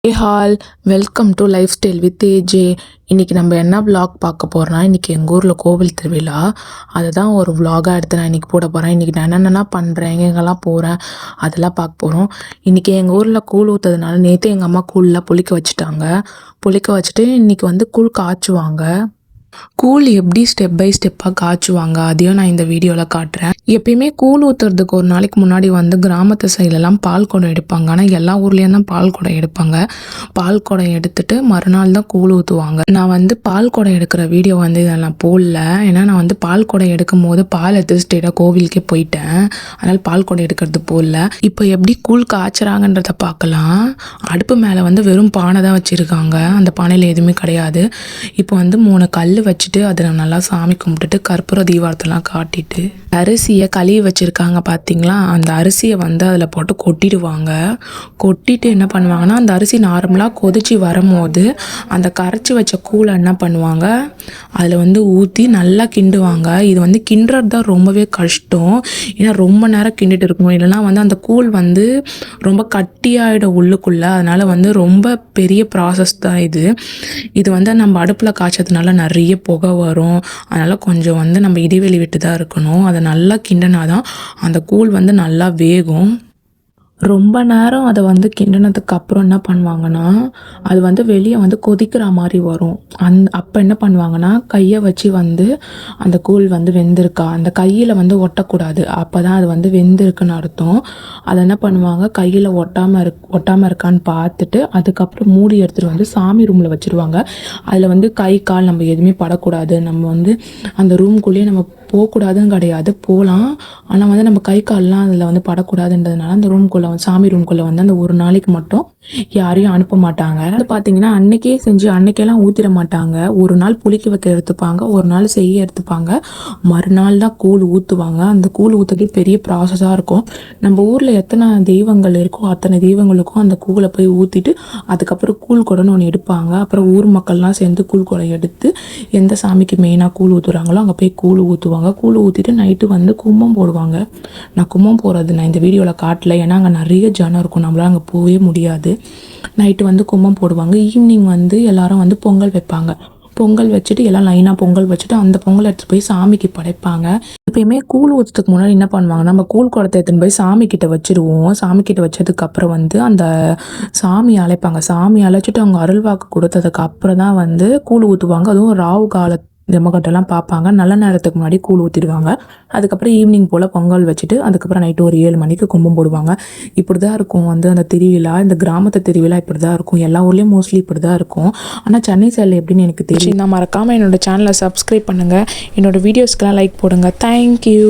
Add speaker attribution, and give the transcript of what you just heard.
Speaker 1: Hey all, welcome to lifestyle with AJ. இன்றைக்கி நம்ம என்ன விலாக் பார்க்க போகிறோன்னா, இன்றைக்கி எங்கள் ஊரில் கோவில் திருவிழா. அதை தான் ஒரு விலாகாக எடுத்து நான் இன்றைக்கி போட போகிறேன். இன்றைக்கி நான் என்னென்னலாம் பண்ணுறேன், எங்கெங்கெல்லாம் போகிறேன், அதெல்லாம் பார்க்க போகிறோம். இன்றைக்கி எங்கள் ஊரில் கூழ் ஊற்றுறதுனால நேற்று எங்கள் அம்மா கூழ்லாம் புளிக்க வச்சுட்டாங்க. புளிக்க வச்சுட்டு இன்றைக்கி வந்து கூழ் காய்ச்சுவாங்க. கூழ் எப்படி ஸ்டெப் பை ஸ்டெப்பாக காய்ச்சுவாங்க அதையும் நான் இந்த வீடியோவில் காட்டுறேன். எப்பயுமே கூழ் ஊற்றுறதுக்கு ஒரு நாளைக்கு முன்னாடி வந்து கிராமத்து சைட்லலாம் பால் குடம் எடுப்பாங்க. ஆனால் எல்லா ஊர்லேயும் தான் பால் குடம் எடுப்பாங்க. பால் குடம் எடுத்துட்டு மறுநாள் தான் கூழ் ஊற்றுவாங்க. நான் வந்து பால் குடம் எடுக்கிற வீடியோ வந்து இதில் நான் போடல. ஏன்னா நான் வந்து பால் குடம் எடுக்கும் போது பால் எடுத்து ஸ்டேட்டாக கோவிலுக்கே போயிட்டேன். அதனால் பால் குடம் எடுக்கிறது போடல. இப்போ எப்படி கூழ் காய்ச்சுறாங்கன்றத பார்க்கலாம். அடுப்பு மேலே வந்து வெறும் பானை தான் வச்சுருக்காங்க. அந்த பானையில் எதுவுமே கிடையாது. இப்போ வந்து 3 கல் வச்சுட்டு அதில் நல்லா சாமி கும்பிட்டுட்டு கற்பூர தீபாரத்தெல்லாம் காட்டிட்டு அரிசியை கழுவி வச்சுருக்காங்க பார்த்தீங்களா. அந்த அரிசியை வந்து அதில் போட்டு கொட்டிடுவாங்க. கொட்டிட்டு என்ன பண்ணுவாங்கன்னா, அந்த அரிசி நார்மலாக கொதிச்சு வரும்போது அந்த கரைச்சி வச்ச கூழை என்ன பண்ணுவாங்க, அதில் வந்து ஊற்றி நல்லா கிண்டுவாங்க. இது வந்து கிண்டுறது தான் ரொம்பவே கஷ்டம். ஏன்னா ரொம்ப நேரம் கிண்டிட்டு இருக்கணும். இல்லைனா வந்து அந்த கூழ் வந்து ரொம்ப கட்டியாயிடும் உள்ளுக்குள்ளே. அதனால் வந்து ரொம்ப பெரிய ப்ராசஸ் தான் இது. இது வந்து நம்ம அடுப்பில் காய்ச்சதுனால நிறைய புகை வரும். அதனால் கொஞ்சம் வந்து நம்ம இடைவெளி விட்டு தான் இருக்கணும். அதை நல்லா கிண்டினா தான் அந்த கூழ் வந்து நல்லா வேகும். ரொம்ப நேரம் அதை வந்து கிண்டினதுக்கு அப்புறம் என்ன பண்ணுவாங்கன்னா, அது வந்து வெளியே வந்து கொதிக்கிற மாதிரி வரும். அப்போ என்ன பண்ணுவாங்கன்னா, கையை வச்சு வந்து அந்த கூழ் வந்து வெந்திருக்கா அந்த கையில் வந்து ஒட்டக்கூடாது. அப்போ தான் அது வந்து வெந்திருக்குன்னு அர்த்தம். அதை என்ன பண்ணுவாங்க, கையில் ஒட்டாமல் இருக்கான்னு பார்த்துட்டு அதுக்கப்புறம் மூடி எடுத்துகிட்டு வந்து சாமி ரூமில் வச்சுருவாங்க. அதில் வந்து கை கால் நம்ம எதுவுமே படக்கூடாது. நம்ம வந்து அந்த ரூம்குள்ளேயே நம்ம போகக்கூடாதுன்னு கிடையாது, போகலாம். ஆனால் வந்து நம்ம கை கால்லாம் அதில் வந்து படக்கூடாதுன்றதுனால அந்த ரூம்குள்ளே வந்து சாமி ரூம்குள்ளே வந்து அந்த ஒரு நாளைக்கு மட்டும் யாரையும் அனுப்ப மாட்டாங்க. அது பார்த்தீங்கன்னா அன்னைக்கே செஞ்சு அன்னைக்கெல்லாம் ஊற்றிட மாட்டாங்க. ஒரு நாள் புளிக்க வைக்க எடுத்துப்பாங்க, ஒரு நாள் செய்ய எடுத்துப்பாங்க, மறுநாள் தான் கூழ் ஊற்றுவாங்க. அந்த கூழ் ஊற்றுறது பெரிய ப்ராசஸாக இருக்கும். நம்ம ஊரில் எத்தனை தெய்வங்கள் இருக்கோ அத்தனை தெய்வங்களுக்கும் அந்த கூழை போய் ஊற்றிட்டு அதுக்கப்புறம் கூழ் குடம்னு ஒன்று எடுப்பாங்க. அப்புறம் ஊர் மக்கள்லாம் சேர்ந்து கூழ் குடம் எடுத்து எந்த சாமிக்கு மெயினாக கூழ் ஊற்றுறாங்களோ அங்கே போய் கூழ் ஊற்றுவாங்க. கூழ் ஊற்றிட்டு நைட்டு வந்து கும்பம் போடுவாங்க. நான் கும்பம் போடுறது நான் இந்த வீடியோவில் காட்டல, ஏன்னா அங்கே நிறைய ஜனம் இருக்கும், நம்மளால் அங்கே போகவே முடியாது. நைட்டு வந்து கும்பம் போடுவாங்க. ஈவினிங் வந்து எல்லாரும் வந்து பொங்கல் வைப்பாங்க. பொங்கல் வச்சுட்டு எல்லாம் லைனாக பொங்கல் வச்சுட்டு அந்த பொங்கல் எடுத்துகிட்டு போய் சாமிக்கு படைப்பாங்க. எப்பயுமே கூழ் ஊற்றுறதுக்கு முன்னாடி என்ன பண்ணுவாங்க, நம்ம கூழ் குடத்தை எடுத்துன்னு போய் சாமிக்கிட்ட வச்சுருவோம். சாமிக்கிட்ட வச்சதுக்கப்புறம் வந்து அந்த சாமி அழைப்பாங்க. சாமி அழைச்சிட்டு அவங்க அருள்வாக்கு கொடுத்ததுக்கு அப்புறம் தான் வந்து கூழ் ஊற்றுவாங்க. அதுவும் ராவு கால ஜமக்கட்டெல்லாம் பார்ப்பாங்க. நல்ல நேரத்துக்கு முன்னாடி கூழ் ஊற்றிடுவாங்க. அதுக்கப்புறம் ஈவினிங் போல் பொங்கல் வச்சுட்டு அதுக்கப்புறம் நைட்டு ஒரு 7 மணிக்கு கும்பம் போடுவாங்க. இப்படி தான் இருக்கும் வந்து அந்த திருவிழா. இந்த கிராமத்து திருவிழா இப்படி தான் இருக்கும். எல்லா ஊர்லேயும் மோஸ்ட்லி இப்படி தான் இருக்கும். ஆனால் சென்னை சைடில் எப்படின்னு எனக்கு தெரியும். நான் மறக்காமல் என்னோடய சேனலை சப்ஸ்கிரைப் பண்ணுங்கள். என்னோடய வீடியோஸ்க்கெலாம் லைக் போடுங்க. தேங்க்யூ.